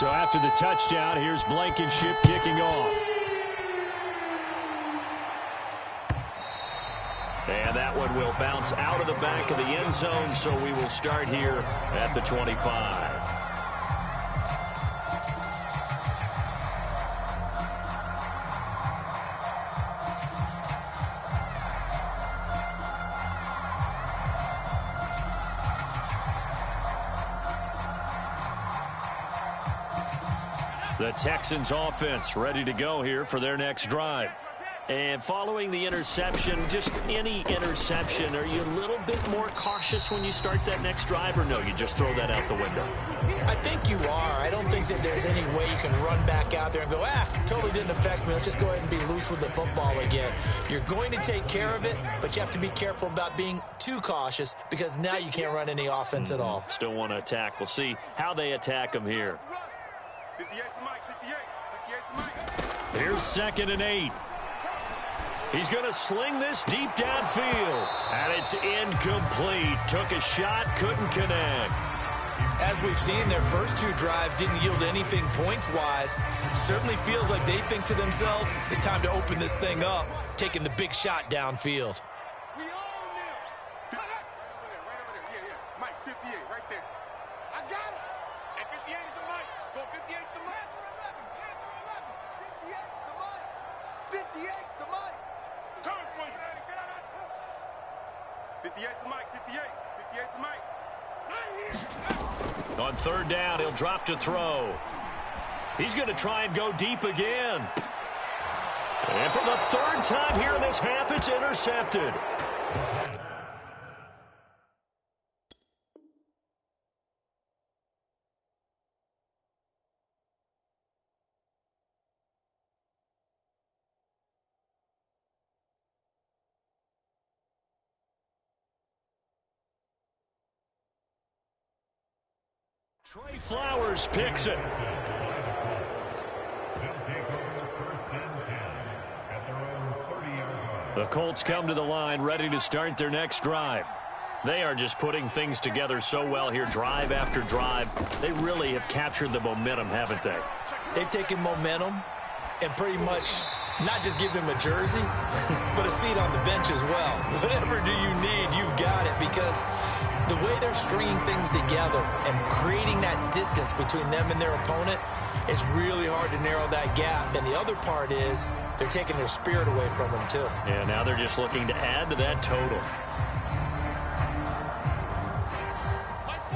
So after the touchdown, here's Blankenship kicking off. And that one will bounce out of the back of the end zone, so we will start here at the 25. The Texans offense ready to go here for their next drive. And following the interception, just any interception, are you a little bit more cautious when you start that next drive, or no, you just throw that out the window? I think you are. I don't think that there's any way you can run back out there and go, totally didn't affect me. Let's just go ahead and be loose with the football again. You're going to take care of it, but you have to be careful about being too cautious because now you can't run any offense at all. Still want to attack. We'll see how they attack them here. 58 to Mike, 58 to Mike. Here's 2nd and 8. He's going to sling this deep downfield. And it's incomplete. Took a shot, couldn't connect. As we've seen, their first 2 drives didn't yield anything points-wise. Certainly feels like they think to themselves, it's time to open this thing up, taking the big shot downfield. We own them. Right over there. Yeah. Mike, 58, right there. I got it. And 58 is the Mike. Go 58 is the Mike. 58 is the Mike. 58 is the Mike. Coming for you. 58 is the Mike. 58. 58 is the Mike. On 3rd down, he'll drop to throw. He's going to try and go deep again. And for the 3rd time here in this half, it's intercepted. Trey Flowers picks it. The Colts come to the line ready to start their next drive. They are just putting things together so well here, drive after drive. They really have captured the momentum, haven't they? They've taken momentum and pretty much not just give him a jersey, but a seat on the bench as well. Whatever do you need, you've got it, because the way they're stringing things together and creating that distance between them and their opponent, it's really hard to narrow that gap. And the other part is they're taking their spirit away from them, too. Yeah, now they're just looking to add to that total.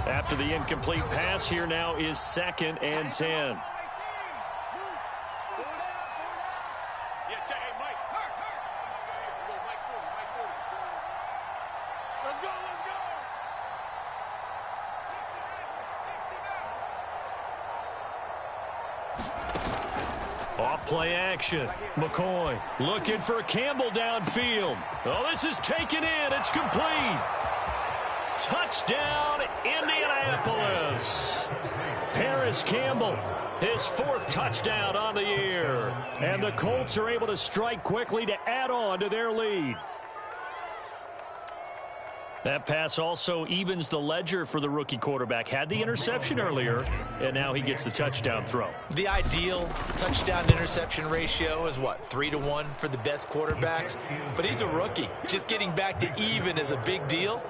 After the incomplete pass, here now is 2nd and 10. Play action. McCoy looking for Campbell downfield. Oh, this is taken in. It's complete. Touchdown, Indianapolis. Paris Campbell, his 4th touchdown on the year. And the Colts are able to strike quickly to add on to their lead. That pass also evens the ledger for the rookie quarterback. Had the interception earlier, and now he gets the touchdown throw. The ideal touchdown-interception ratio is, what, 3-to-1 for the best quarterbacks? But he's a rookie. Just getting back to even is a big deal.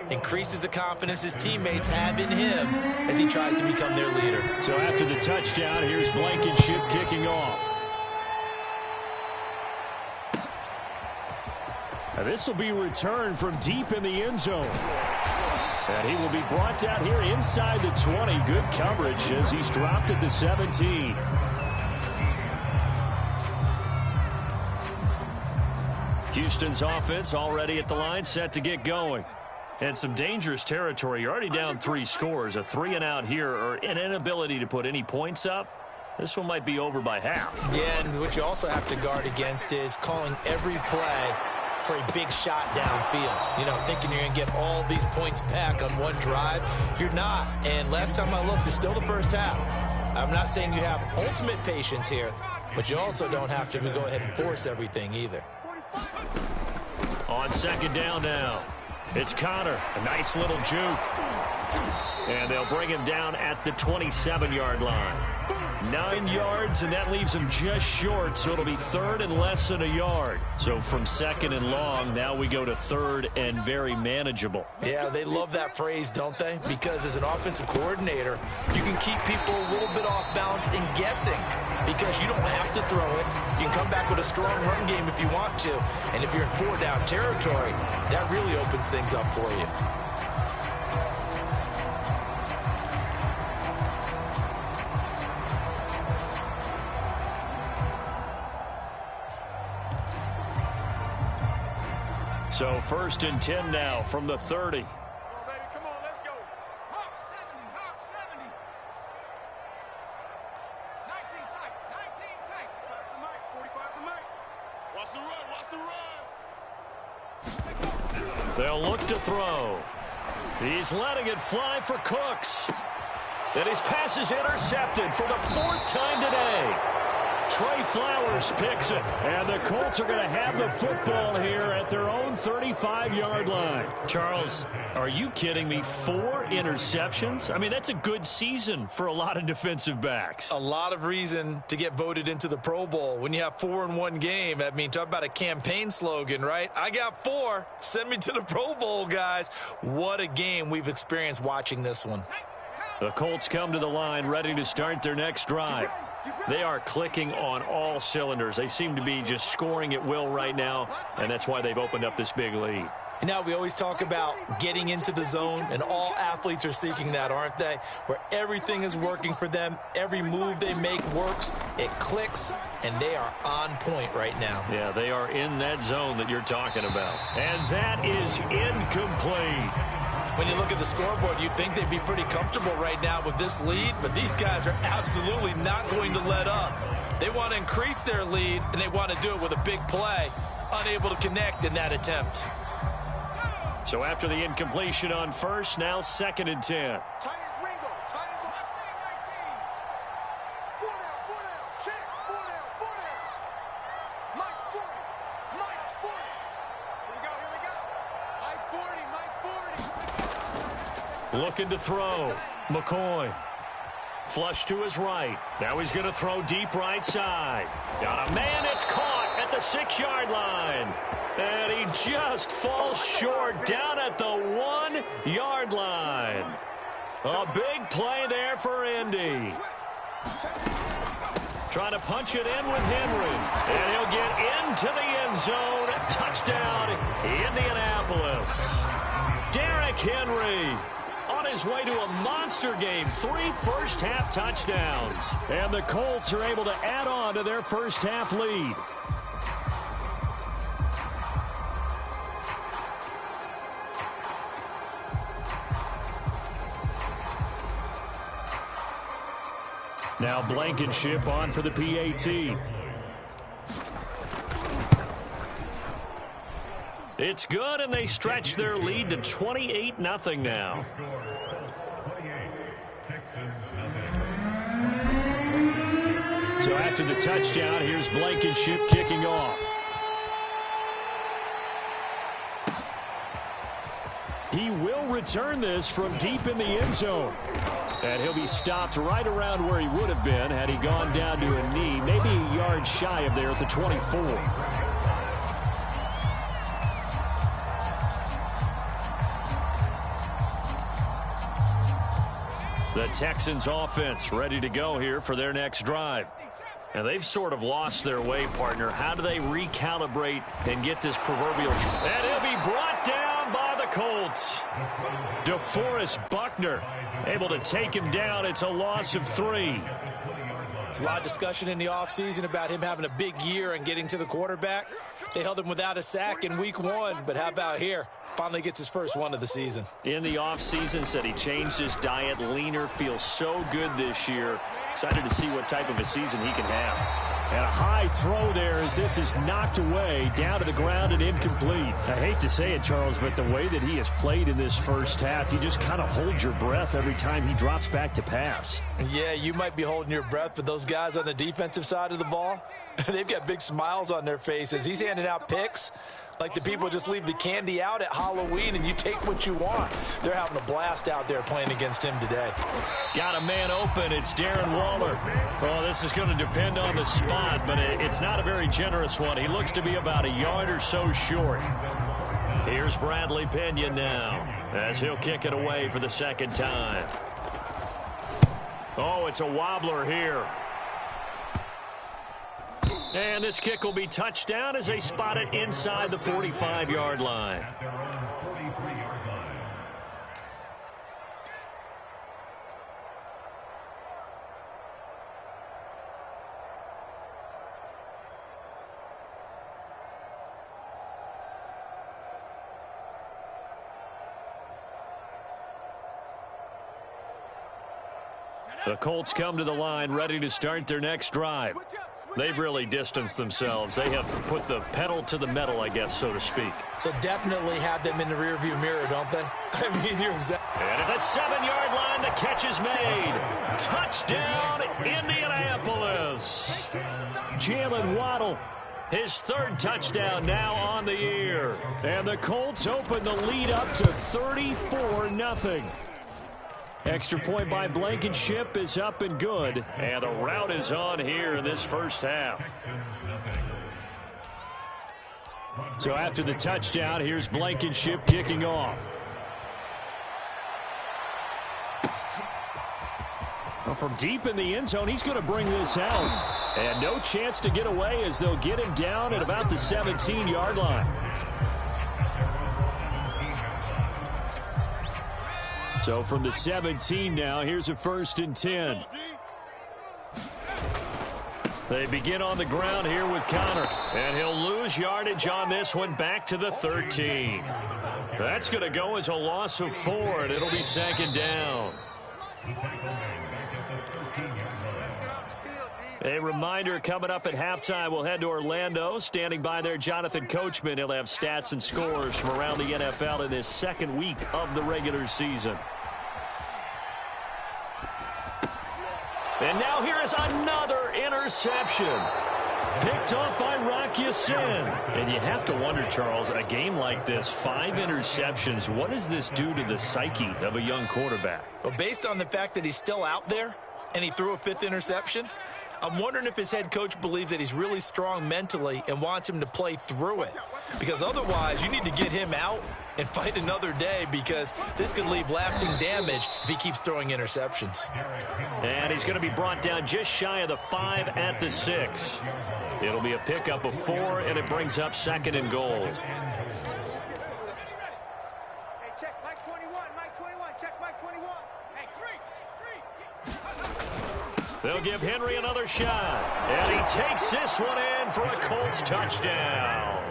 Increases the confidence his teammates have in him as he tries to become their leader. So after the touchdown, here's Blankenship kicking off. Now this will be returned from deep in the end zone. And he will be brought down here inside the 20. Good coverage as he's dropped at the 17. Houston's offense already at the line, set to get going. And some dangerous territory. You're already down 3 scores. A 3-and-out here, or an inability to put any points up. This one might be over by half. Yeah, and what you also have to guard against is calling every play for a big shot downfield. You know, thinking you're going to get all these points back on one drive. You're not. And last time I looked, it's still the first half. I'm not saying you have ultimate patience here, but you also don't have to go ahead and force everything either. On 2nd down now, it's Connor. A nice little juke. And they'll bring him down at the 27-yard line. 9 yards, and that leaves him just short, so it'll be third and less than a yard. So from second and long, now we go to third and very manageable. Yeah, they love that phrase, don't they? Because as an offensive coordinator, you can keep people a little bit off balance and guessing because you don't have to throw it. You can come back with a strong run game if you want to. And if you're in 4-down territory, that really opens things up for you. So first and 10 now from the 30. Come on, baby. Come on, let's go. Hawk 70, Hawk 70. 19 tight, 19 tight. 45's the mic, 45's the mic. Watch the run, watch the run. They'll look to throw. He's letting it fly for Cooks. And his pass is intercepted for the 4th time today. Trey Flowers picks it, and the Colts are going to have the football here at their own 35-yard line. Charles, are you kidding me? 4 interceptions? I mean, that's a good season for a lot of defensive backs. A lot of reason to get voted into the Pro Bowl. When you have 4 in one game, I mean, talk about a campaign slogan, right? I got 4. Send me to the Pro Bowl, guys. What a game we've experienced watching this one. The Colts come to the line ready to start their next drive. They are clicking on all cylinders. They seem to be just scoring at will right now, and that's why they've opened up this big lead. And now we always talk about getting into the zone, and all athletes are seeking that, aren't they? Where everything is working for them, every move they make works, it clicks, and they are on point right now. Yeah, they are in that zone that you're talking about. And that is incomplete. When you look at the scoreboard, you'd think they'd be pretty comfortable right now with this lead, but these guys are absolutely not going to let up. They want to increase their lead, and they want to do it with a big play, unable to connect in that attempt. So after the incompletion on first, now 2nd and 10. Tight as Ringo, tight as 19. 4 down, check, 4 down. Mike's 40, Mike's 40. Here we go. Mike 40, Mike 40. Looking to throw. McCoy. Flush to his right. Now he's going to throw deep right side. Got a man. It's caught at the 6-yard line. And he just falls short down at the 1-yard line. A big play there for Indy. Trying to punch it in with Henry. And he'll get into the end zone. Touchdown, Indianapolis. Derrick Henry on his way to a monster game. 3 first-half touchdowns. And the Colts are able to add on to their first-half lead. Now Blankenship on for the PAT. It's good, and they stretch their lead to 28-0 now. So after the touchdown, here's Blankenship kicking off. He will return this from deep in the end zone. And he'll be stopped right around where he would have been had he gone down to a knee, maybe a yard shy of there at the 24. The Texans offense ready to go here for their next drive. And they've sort of lost their way, partner. How do they recalibrate and get this proverbial... And he'll be brought down by the Colts. DeForest Buckner able to take him down. It's a loss of 3. There's a lot of discussion in the offseason about him having a big year and getting to the quarterback. They held him without a sack in week 1, but how about here? Finally gets his first one of the season. In the offseason, said he changed his diet, leaner, feels so good this year. Excited to see what type of a season he can have. And a high throw there as this is knocked away, down to the ground and incomplete. I hate to say it, Charles, but the way that he has played in this first half, you just kind of hold your breath every time he drops back to pass. Yeah, you might be holding your breath, but those guys on the defensive side of the ball, they've got big smiles on their faces. He's handing out picks Like the people just leave the candy out at Halloween and you take what you want. They're having a blast out there playing against him today. Got a man open. It's Darren Waller. Oh, this is going to depend on the spot, but it's not a very generous one. He looks to be about a yard or so short. Here's Bradley Pinion now as he'll kick it away for the second time. Oh, it's a wobbler here. And this kick will be touchdown as they spot it inside the 45-yard line. The Colts come to the line ready to start their next drive. They've really distanced themselves. They have put the pedal to the metal, I guess, so to speak. So definitely have them in the rearview mirror, don't they? I mean, you're exactly. And at the 7-yard line, the catch is made. Touchdown, Indianapolis. Jalen Waddle, his third touchdown now on the year. And the Colts open the lead up to 34-0. Extra point by Blankenship is up and good. And the route is on here in this first half. So after the touchdown, here's Blankenship kicking off. Well, from deep in the end zone, he's going to bring this out. And no chance to get away as they'll get him down at about the 17-yard line. So from the 17 now, here's a 1st and 10. They begin on the ground here with Connor. And he'll lose yardage on this one back to the 13. That's going to go as a loss of 4, and it'll be 2nd down. A reminder, coming up at halftime, we'll head to Orlando. Standing by there, Jonathan Coachman. He'll have stats and scores from around the NFL in this second week of the regular season. And now here is another interception. Picked off by Rock Ya-Sin. And you have to wonder, Charles, a game like this, 5 interceptions, what does this do to the psyche of a young quarterback? Well, based on the fact that he's still out there and he threw a 5th interception, I'm wondering if his head coach believes that he's really strong mentally and wants him to play through it. Because otherwise, you need to get him out and fight another day, because this could leave lasting damage if he keeps throwing interceptions. And he's going to be brought down just shy of the 5 at the 6. It'll be a pickup of 4, and it brings up 2nd and goal. Hey, check Mike 21, Mike 21, check Mike 21. Hey, free. They'll give Henry another shot. And he takes this one in for a Colts touchdown.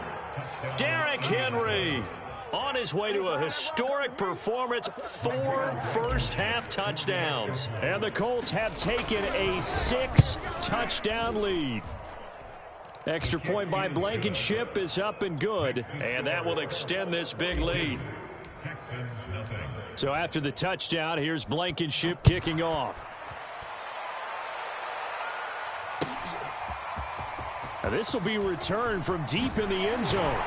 Derrick Henry on his way to a historic performance, 4 first-half touchdowns. And the Colts have taken a 6-touchdown lead. Extra point by Blankenship is up and good, and that will extend this big lead. So after the touchdown, here's Blankenship kicking off. Now this will be returned from deep in the end zone.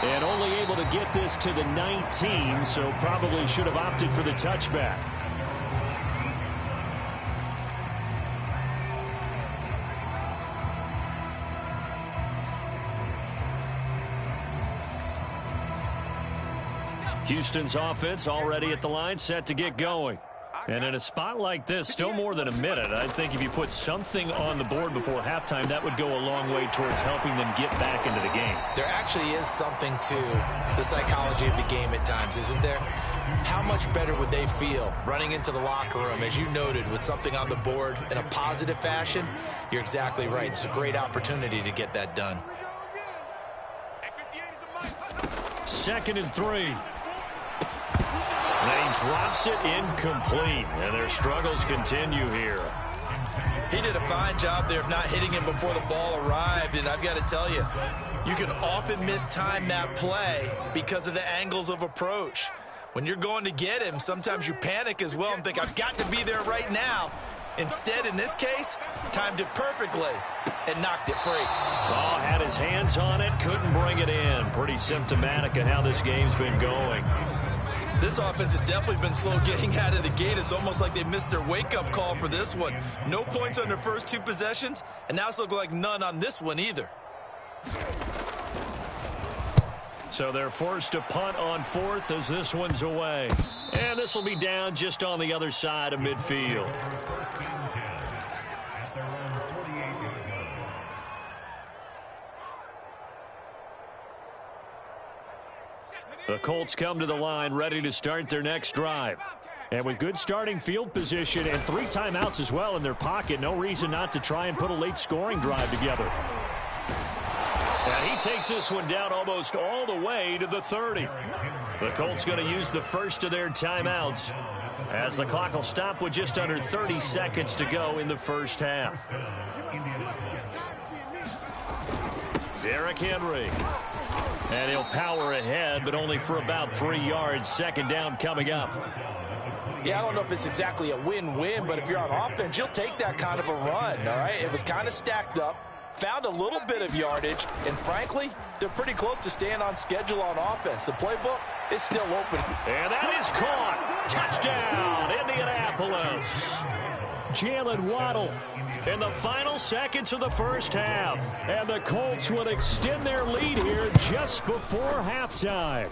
And only able to get this to the 19, so probably should have opted for the touchback. Houston's offense already at the line, set to get going. And in a spot like this, still more than a minute, I think if you put something on the board before halftime, that would go a long way towards helping them get back into the game. There actually is something to the psychology of the game at times, isn't there? How much better would they feel running into the locker room, as you noted, with something on the board in a positive fashion? You're exactly right. It's a great opportunity to get that done. 2nd and 3. They drops it incomplete, and their struggles continue here. He did a fine job there of not hitting him before the ball arrived, and I've got to tell you, you can often mistime that play because of the angles of approach. When you're going to get him, sometimes you panic as well and think, I've got to be there right now. Instead, in this case, timed it perfectly and knocked it free. Oh, had his hands on it, couldn't bring it in. Pretty symptomatic of how this game's been going. This offense has definitely been slow getting out of the gate. It's almost like they missed their wake-up call for this one. No points on their first 2 possessions, and now it's looking like none on this one either. So they're forced to punt on 4th as this one's away. And this will be down just on the other side of midfield. The Colts come to the line ready to start their next drive. And with good starting field position and 3 timeouts as well in their pocket, no reason not to try and put a late scoring drive together. And he takes this one down almost all the way to the 30. The Colts going to use the first of their timeouts as the clock will stop with just under 30 seconds to go in the first half. Derrick Henry. And he'll power ahead, but only for about 3 yards. Second down coming up. Yeah, I don't know if it's exactly a win-win, but if you're on offense, you'll take that kind of a run, all right? It was kind of stacked up, found a little bit of yardage, and frankly, they're pretty close to staying on schedule on offense. The playbook is still open. And that is caught. Touchdown, Indianapolis. Jalen Waddle in the final seconds of the first half. And the Colts will extend their lead here just before halftime.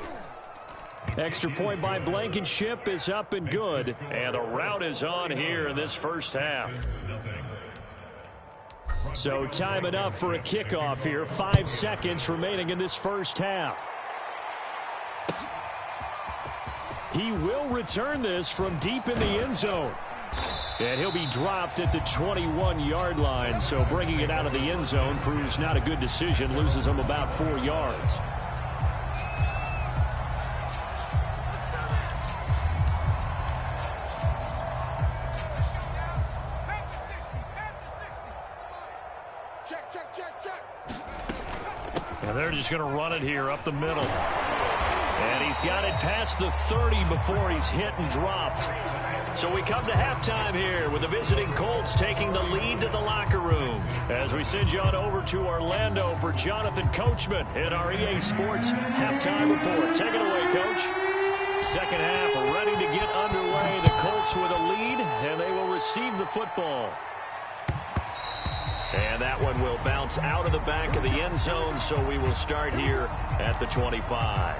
Extra point by Blankenship is up and good. And the route is on here in this first half. So time enough for a kickoff here. 5 seconds remaining in this first half. He will return this from deep in the end zone. And he'll be dropped at the 21-yard line. So bringing it out of the end zone proves not a good decision. Loses him about 4 yards. And they're just going to run it here up the middle. And he's got it past the 30 before he's hit and dropped. So we come to halftime here with the visiting Colts taking the lead to the locker room. As we send you on over to Orlando for Jonathan Coachman in our EA Sports halftime report. Take it away, Coach. Second half ready to get underway. The Colts with a lead, and they will receive the football. And that one will bounce out of the back of the end zone, so we will start here at the 25.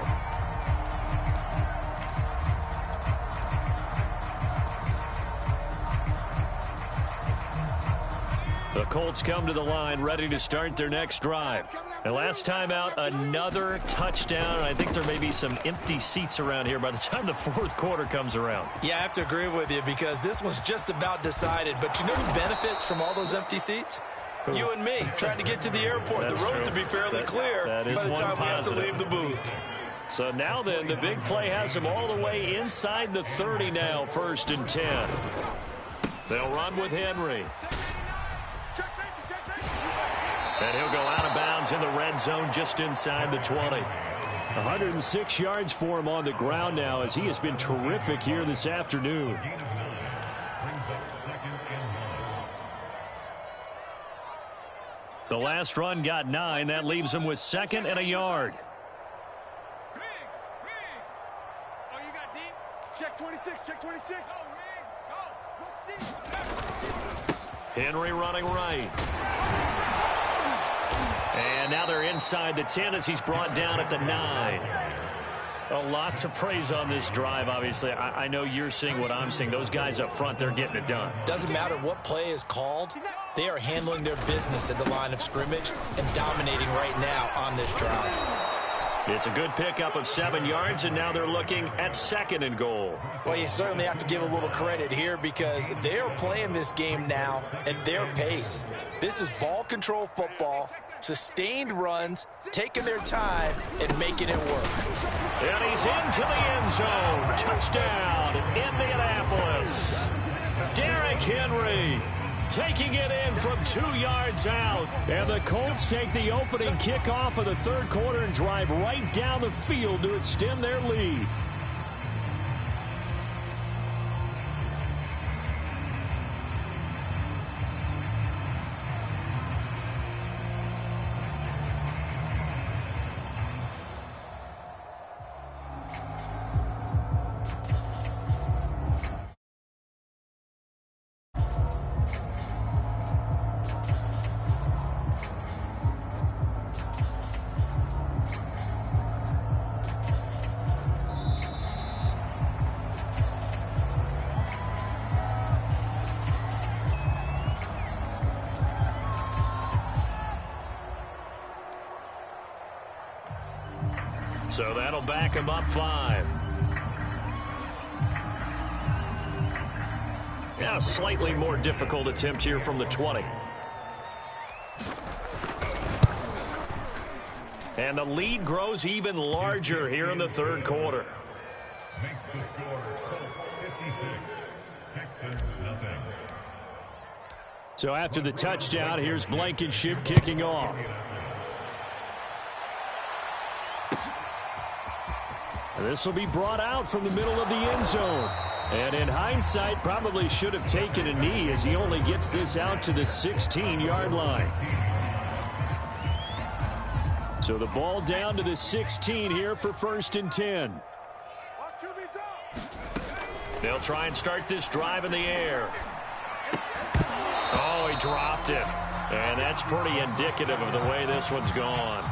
The Colts come to the line ready to start their next drive. And last time out, another touchdown. I think there may be some empty seats around here by the time the fourth quarter comes around. Yeah, I have to agree with you because this one's just about decided. But you know who benefits from all those empty seats? You and me, trying to get to the airport. That's the roads true. will be fairly clear by the time we have to positive. leave the booth. So now then, the big play has them all the way inside the 30 now, 1st and 10. They'll run with Henry. And he'll go out of bounds in the red zone just inside the 20. 106 yards for him on the ground now as he has been terrific here this afternoon. The last run got 9. That leaves him with 2nd and a yard. Oh, you got deep? Check 26, check 26. Go, Riggs, go. Henry running right. And now they're inside the 10 as he's brought down at the 9. A lot to praise on this drive, obviously. I know you're seeing what I'm seeing. Those guys up front, they're getting it done. Doesn't matter what play is called. They are handling their business at the line of scrimmage and dominating right now on this drive. It's a good pickup of 7 yards, and now they're looking at 2nd and goal. Well, you certainly have to give a little credit here because they are playing this game now at their pace. This is ball control football, sustained runs, taking their time, and making it work. And he's into the end zone. Touchdown, Indianapolis. Derrick Henry taking it in from 2 yards out. And the Colts take the opening kickoff of the third quarter and drive right down the field to extend their lead. So that'll back him up 5. Yeah, a slightly more difficult attempt here from the 20. And the lead grows even larger here in the third quarter. Makes the score Colts 56, Texans nothing. So after the touchdown, here's Blankenship kicking off. This will be brought out from the middle of the end zone. And in hindsight, probably should have taken a knee as he only gets this out to the 16-yard line. So the ball down to the 16 here for 1st and 10. They'll try and start this drive in the air. Oh, he dropped it. And that's pretty indicative of the way this one's gone.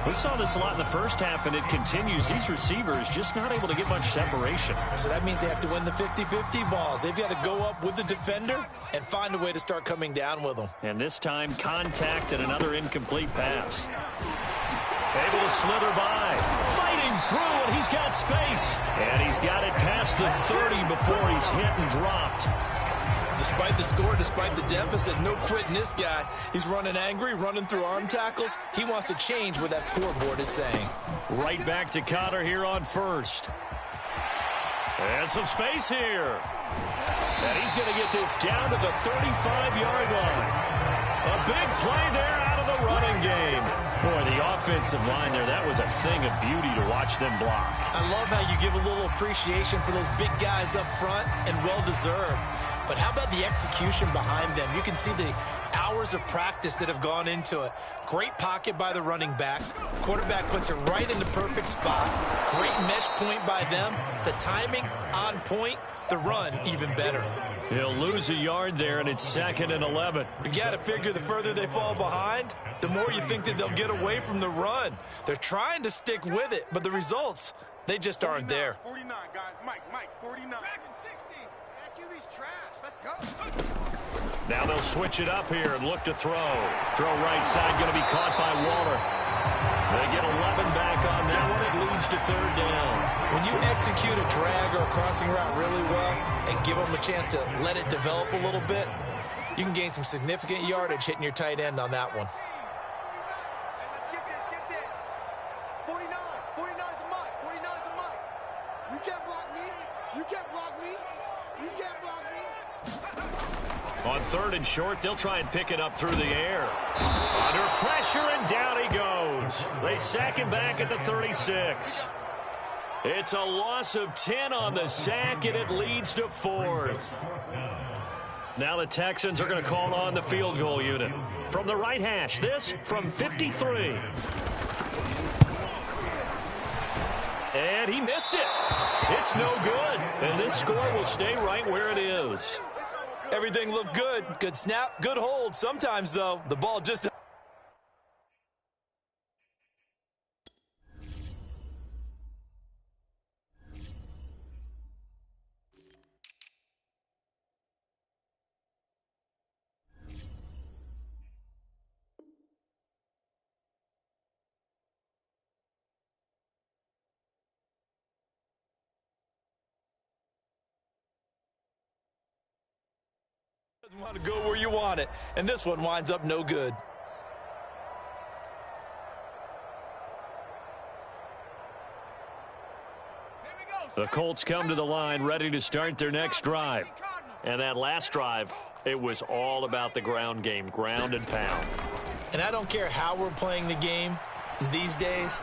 We saw this a lot in the first half, and it continues. These receivers just not able to get much separation. So that means they have to win the 50-50 balls. They've got to go up with the defender and find a way to start coming down with them. And this time, contact and another incomplete pass. Able to slither by. Fighting through, and he's got space. And he's got it past the 30 before he's hit and dropped. Despite the score, despite the deficit, no quitting this guy. He's running angry, running through arm tackles. He wants to change what that scoreboard is saying. Right back to Connor here on 1st. And some space here. And he's going to get this down to the 35-yard line. A big play there out of the running game. Boy, the offensive line there, that was a thing of beauty to watch them block. I love how you give a little appreciation for those big guys up front, and well-deserved. But how about the execution behind them? You can see the hours of practice that have gone into it. Great pocket by the running back. Quarterback puts it right in the perfect spot. Great mesh point by them. The timing on point. The run even better. He'll lose a yard there, and it's 2nd and 11. You've got to figure the further they fall behind, the more you think that they'll get away from the run. They're trying to stick with it, but the results, they just aren't there. 49, guys. Mike, 49. QB's trash. Let's go. Now they'll switch it up here and look to throw. Throw right side, going to be caught by Waller. They get 11 back on that one. It leads to 3rd down. When you execute a drag or a crossing route really well and give them a chance to let it develop a little bit, you can gain some significant yardage hitting your tight end on that one. Hey, let's get this. 49. 49's the mic. 49's the mic. You can't block me. You can't block me. You can't block me. On 3rd and short, they'll try and pick it up through the air. Under pressure, and down he goes. They sack him back at the 36. It's a loss of 10 on the sack, and it leads to 4th. Now the Texans are going to call on the field goal unit. From the right hash, this from 53. And he missed it. It's no good. And this score will stay right where it is. Everything looked good. Good snap, good hold. Sometimes, though, the ball just... doesn't want to go where you want it, and this one winds up no good. The Colts come to the line ready to start their next drive. And that last drive, it was all about the ground game, ground and pound. And I don't care how we're playing the game these days,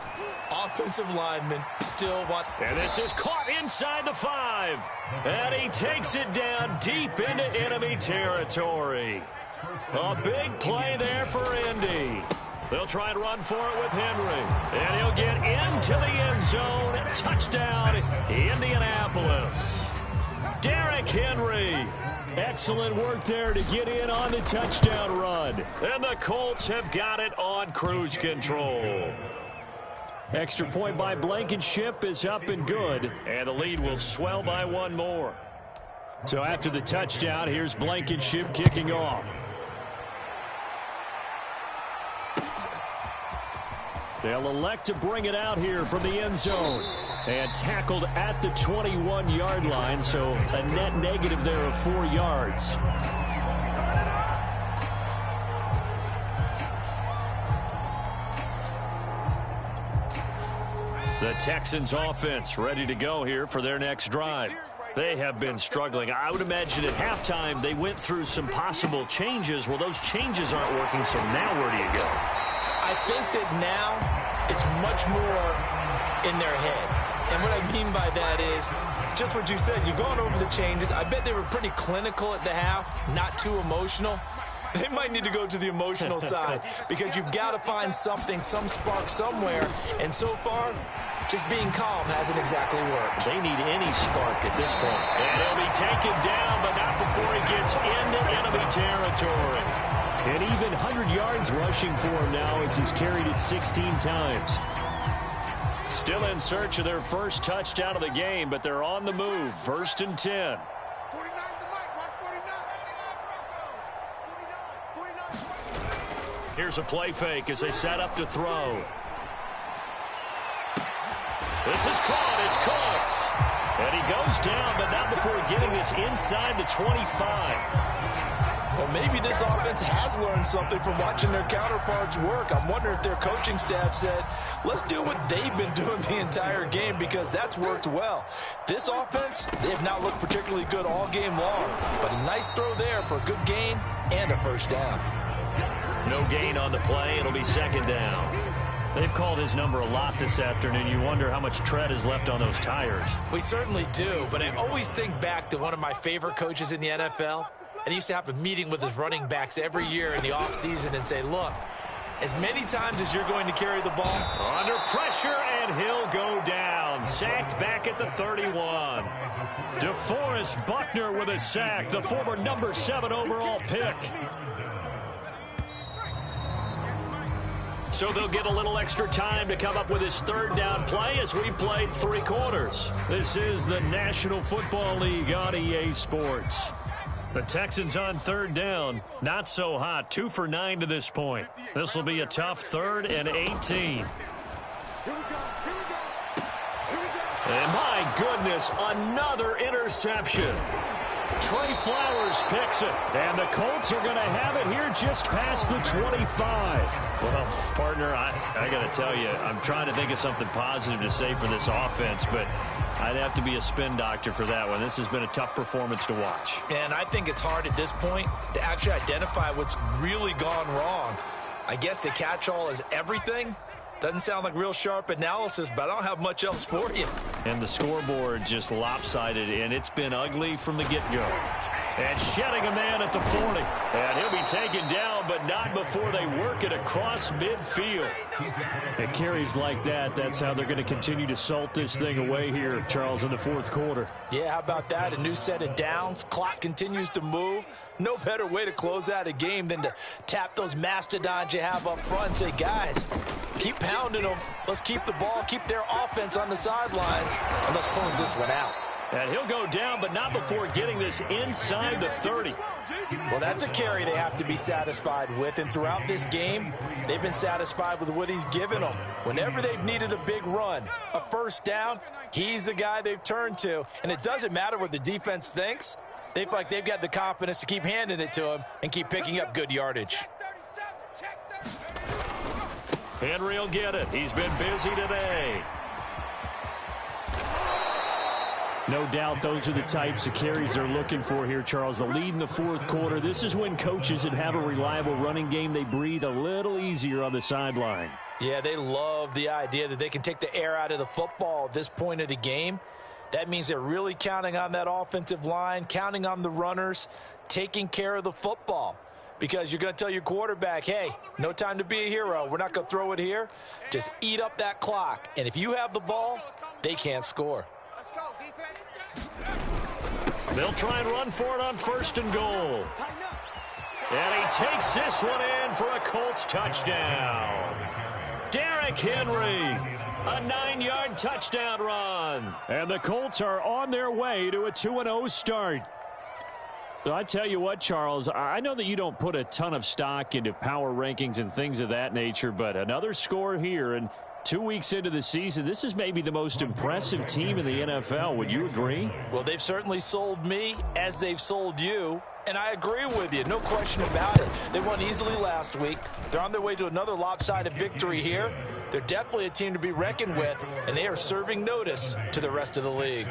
offensive linemen still want... And this is caught inside the 5. And he takes it down deep into enemy territory. A big play there for Indy. They'll try and run for it with Henry. And he'll get into the end zone. Touchdown, Indianapolis. Derrick Henry. Excellent work there to get in on the touchdown run. And the Colts have got it on cruise control. Extra point by Blankenship is up and good. And the lead will swell by one more. So after the touchdown, here's Blankenship kicking off. They'll elect to bring it out here from the end zone. And tackled at the 21-yard line, so a net negative there of 4 yards. The Texans offense ready to go here for their next drive. They have been struggling. I would imagine at halftime they went through some possible changes. Well, those changes aren't working, so now where do you go? I think that now it's much more in their head. And what I mean by that is just what you said. You've gone over the changes. I bet they were pretty clinical at the half, not too emotional. They might need to go to the emotional side because you've got to find something, some spark somewhere. And so far, just being calm hasn't exactly worked. They need any spark at this point. And he'll be taken down, but not before he gets into enemy territory. And even 100 yards rushing for him now as he's carried it 16 times. Still in search of their first touchdown of the game, but they're on the move. 1st and 10. 49's the mic. Watch 49. Here's a play fake as they set up to throw. This is caught. It's Cooks. And he goes down, but not before getting this inside the 25. Well, maybe this offense has learned something from watching their counterparts work. I'm wondering if their coaching staff said, let's do what they've been doing the entire game because that's worked well. This offense, they have not looked particularly good all game long, but a nice throw there for a good gain and a first down. No gain on the play. It'll be 2nd down. They've called his number a lot this afternoon. You wonder how much tread is left on those tires. We certainly do, but I always think back to one of my favorite coaches in the NFL. And he used to have a meeting with his running backs every year in the offseason and say, look, as many times as you're going to carry the ball. Under pressure, and he'll go down. Sacked back at the 31. DeForest Buckner with a sack, the former number 7 overall pick. So they'll get a little extra time to come up with his 3rd down play as we've played 3 quarters. This is the National Football League on EA Sports. The Texans on 3rd down. Not so hot. 2 for 9 to this point. This will be a tough 3rd and 18. And my goodness, another interception. Trey Flowers picks it. And the Colts are going to have it here just past the 25. Well, partner, I got to tell you, I'm trying to think of something positive to say for this offense, but I'd have to be a spin doctor for that one. This has been a tough performance to watch. And I think it's hard at this point to actually identify what's really gone wrong. I guess the catch-all is everything. Doesn't sound like real sharp analysis, but I don't have much else for you. And the scoreboard just lopsided, and it's been ugly from the get-go. And shedding a man at the 40. And he'll be taken down, but not before they work it across midfield. It carries like that. That's how they're going to continue to salt this thing away here, Charles, in the 4th quarter. Yeah, how about that? A new set of downs. Clock continues to move. No better way to close out a game than to tap those mastodons you have up front and say, guys, keep pounding them. Let's keep the ball, keep their offense on the sidelines, and let's close this one out. And he'll go down, but not before getting this inside the 30. Well, that's a carry they have to be satisfied with, and throughout this game, they've been satisfied with what he's given them. Whenever they've needed a big run, a first down, he's the guy they've turned to, and it doesn't matter what the defense thinks. They feel like they've got the confidence to keep handing it to him and keep picking up good yardage. Henry will get it. He's been busy today. No doubt those are the types of carries they're looking for here, Charles. The lead in the 4th quarter. This is when coaches that have a reliable running game, they breathe a little easier on the sideline. Yeah, they love the idea that they can take the air out of the football at this point of the game. That means they're really counting on that offensive line, counting on the runners, taking care of the football. Because you're going to tell your quarterback, hey, no time to be a hero. We're not going to throw it here. Just eat up that clock. And if you have the ball, they can't score. Let's go, defense. They'll try and run for it on 1st and goal. And he takes this one in for a Colts touchdown. Derrick Henry, a 9-yard touchdown run. And the Colts are on their way to a 2-0 start. I tell you what, Charles, I know that you don't put a ton of stock into power rankings and things of that nature, but another score here, and 2 weeks into the season, this is maybe the most impressive team in the NFL. Would you agree? Well, they've certainly sold me as they've sold you, and I agree with you. No question about it. They won easily last week. They're on their way to another lopsided victory here. They're definitely a team to be reckoned with, and they are serving notice to the rest of the league.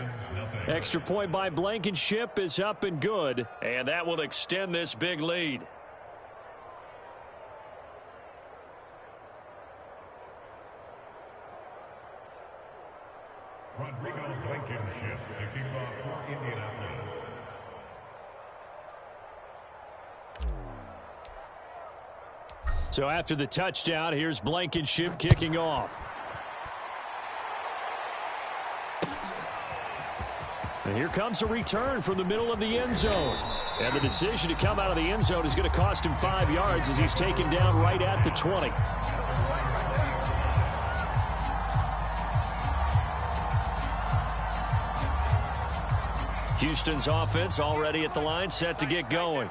Extra point by Blankenship is up and good, and that will extend this big lead. Rodrigo Blankenship to kick off for Indianapolis. So after the touchdown, here's Blankenship kicking off. And here comes a return from the middle of the end zone. And the decision to come out of the end zone is going to cost him 5 yards as he's taken down right at the 20. Houston's offense already at the line, set to get going.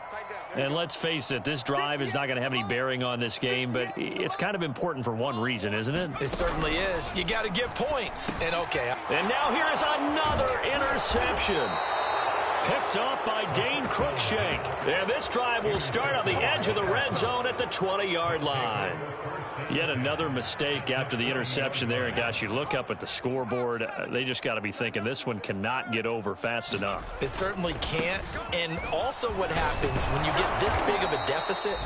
And let's face it, this drive is not going to have any bearing on this game, but it's kind of important for one reason, isn't it? It certainly is. You got to get points. And okay. And now here's another interception. Picked up by Dane Cruikshank. And this drive will start on the edge of the red zone at the 20-yard line. Yet another mistake after the interception there. And, gosh, you look up at the scoreboard, they just got to be thinking this one cannot get over fast enough. It certainly can't. And also what happens when you get this big of a deficit,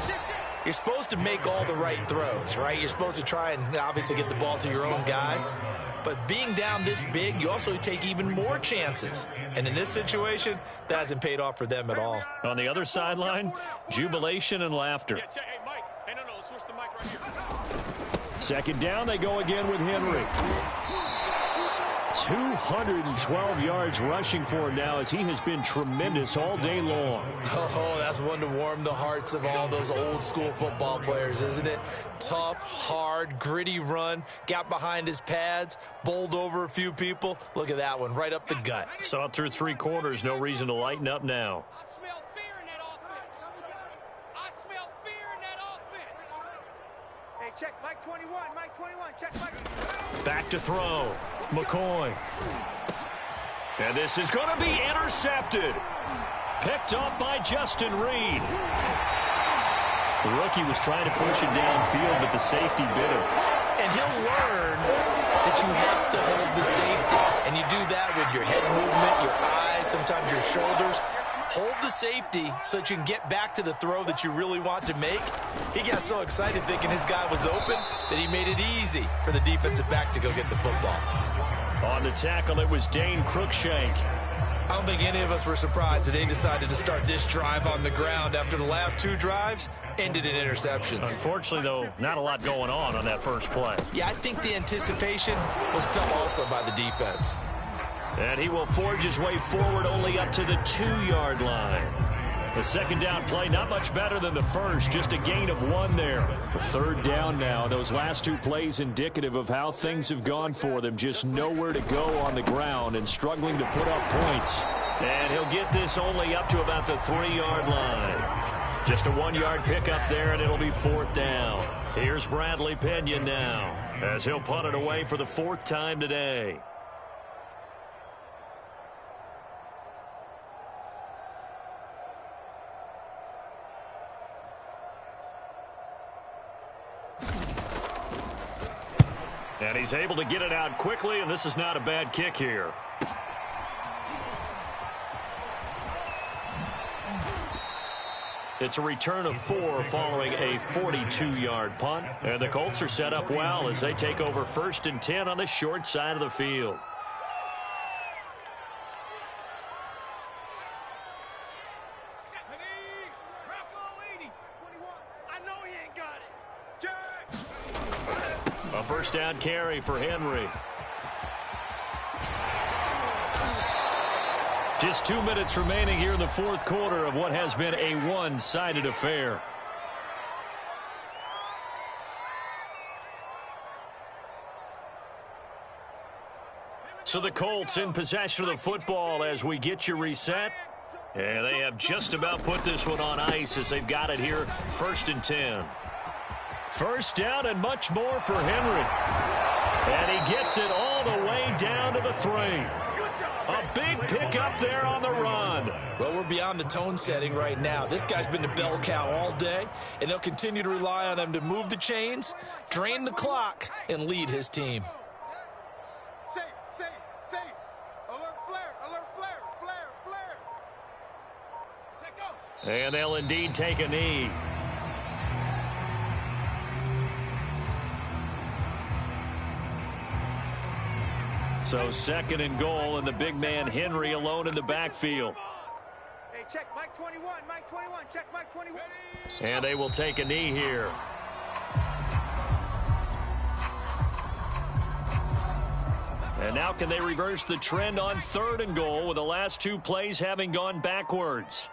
you're supposed to make all the right throws, right? You're supposed to try and obviously get the ball to your own guys. But being down this big, you also take even more chances. And in this situation, that hasn't paid off for them at all. On the other sideline, jubilation and laughter. Hey, Mike. Hey, no, switch the mic right here. Second down, they go again with Henry. 212 yards rushing for him now as he has been tremendous all day long. Oh, that's one to warm the hearts of all those old school football players, isn't it? Tough, hard, gritty run, got behind his pads, bowled over a few people. Look at that one, right up the gut. Saw it through 3 quarters, no reason to lighten up now. I smell fear in that offense. I smell fear in that offense. Hey, check Mike 21, Mike 21, check Mike. Back to throw. McCoy. And this is going to be intercepted. Picked up by Justin Reed. The rookie was trying to push it downfield, but the safety bit him. And he'll learn that you have to hold the safety. And you do that with your head movement, your eyes, sometimes your shoulders. Hold the safety so that you can get back to the throw that you really want to make. He got so excited thinking his guy was open that he made it easy for the defensive back to go get the football. On the tackle, it was Dane Cruikshank. I don't think any of us were surprised that they decided to start this drive on the ground after the last 2 drives ended in interceptions. Unfortunately, though, not a lot going on that first play. Yeah, I think the anticipation was felt also by the defense. And he will forge his way forward only up to the 2-yard line. The second down play, not much better than the first, just a gain of 1 there. The third down now. Those last 2 plays indicative of how things have gone for them. Just nowhere to go on the ground and struggling to put up points. And he'll get this only up to about the 3-yard line. Just a 1-yard pickup there, and it'll be 4th down. Here's Bradley Pinion now as he'll punt it away for the 4th time today. And he's able to get it out quickly, and this is not a bad kick here. It's a return of 4 following a 42-yard punt. And the Colts are set up well as they take over 1st and 10 on the short side of the field. A first down carry for Henry. Just 2 minutes remaining here in the 4th quarter of what has been a one-sided affair. So the Colts in possession of the football as we get you reset. And they have just about put this one on ice as they've got it here, 1st and 10. First down and much more for Henry. And he gets it all the way down to the 3. A big pickup there on the run. Well, we're beyond the tone setting right now. This guy's been the bell cow all day, and they'll continue to rely on him to move the chains, drain the clock, and lead his team. Safe, safe, safe. Alert flare, alert flare, flare, flare. Take go. And they'll indeed take a knee. So 2nd and goal, and the big man Henry alone in the backfield. Hey, check Mike 21, Mike 21, check Mike 21. And they will take a knee here. And now can they reverse the trend on 3rd and goal with the last 2 plays having gone backwards?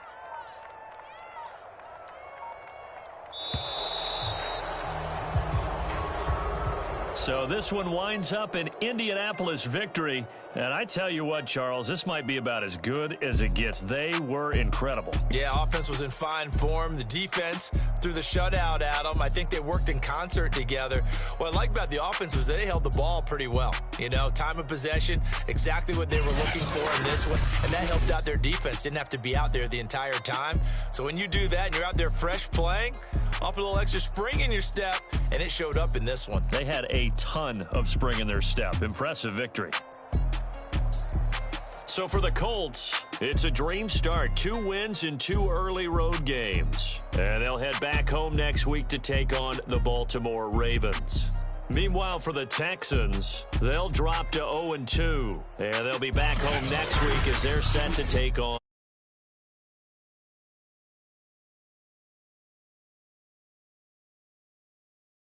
So this one winds up an Indianapolis victory. And I tell you what, Charles, this might be about as good as it gets. They were incredible. Yeah, offense was in fine form. The defense threw the shutout at them. I think they worked in concert together. What I like about the offense was they held the ball pretty well. You know, time of possession, exactly what they were looking for in this one. And that helped out their defense. Didn't have to be out there the entire time. So when you do that and you're out there fresh playing, up a little extra spring in your step, and it showed up in this one. They had a ton of spring in their step. Impressive victory. So for the Colts, it's a dream start. 2 wins in 2 early road games. And they'll head back home next week to take on the Baltimore Ravens. Meanwhile, for the Texans, they'll drop to 0-2. And they'll be back home next week as they're set to take on